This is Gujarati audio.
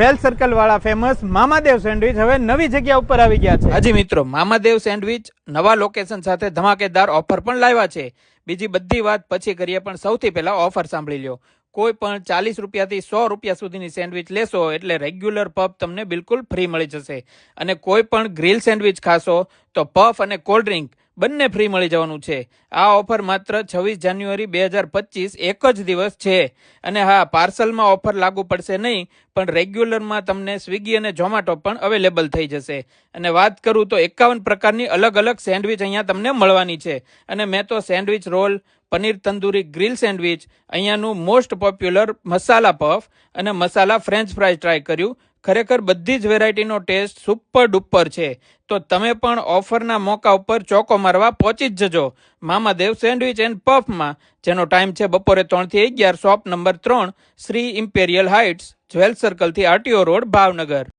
વેલ સર્કલ વાળા ફેમસ મામાદેવ સેન્ડવિચ હવે નવી જગ્યા ઉપર આવી ગયા છે। હાજી મિત્રો, મામાદેવ સેન્ડવિચ નવા લોકેશન સાથે ધમાકેદાર ઓફર પણ લાવ્યા છે। બીજી બધી વાત પછી કરીએ, પણ સૌથી પહેલા ઓફર સાંભળી લ્યો। કોઈ પણ 40 રૂપિયાથી 100 રૂપિયા સુધીની સેન્ડવિચ લેશો એટલે રેગ્યુલર પફ તમને બિલકુલ ફ્રી મળી જશે, અને કોઈ પણ ગ્રીલ સેન્ડવિચ ખાશો તો પફ અને કોલ્ડ ડ્રિંક બંને ફ્રી મળી જવાનું છે। આ ઓફર માત્ર 26 જાન્યુઆરી 2025 એક જ દિવસ છે। અને હા, પાર્સલમાં ઓફર લાગુ પડશે નહીં, પણ રેગ્યુલરમાં તમને સ્વિગી અને ઝોમેટો પણ અવેલેબલ થઈ જશે। અને વાત કરું તો 51 પ્રકારની અલગ અલગ સેન્ડવિચ અહીંયા તમને મળવાની છે। અને મેં તો sandwich roll, paneer tandoori grill sandwich, અહીંયાનું મોસ્ટ પોપ્યુલર મસાલા પફ અને મસાલા ફ્રેન્ચ ફ્રાઈઝ ટ્રાય કર્યું। ખરેખર બધી જ વેરાયટીનો ટેસ્ટ સુપર ડુપર છે। તો તમે પણ ઓફરના મોકા ઉપર ચોકો મારવા પહોંચી જ જજો મામાદેવ સેન્ડવિચ એન્ડ પફમાં, જેનો ટાઈમ છે બપોરે 3 થી 11, shop number 3, Shri imperial heights, jewel સર્કલથી RTO રોડ, ભાવનગર।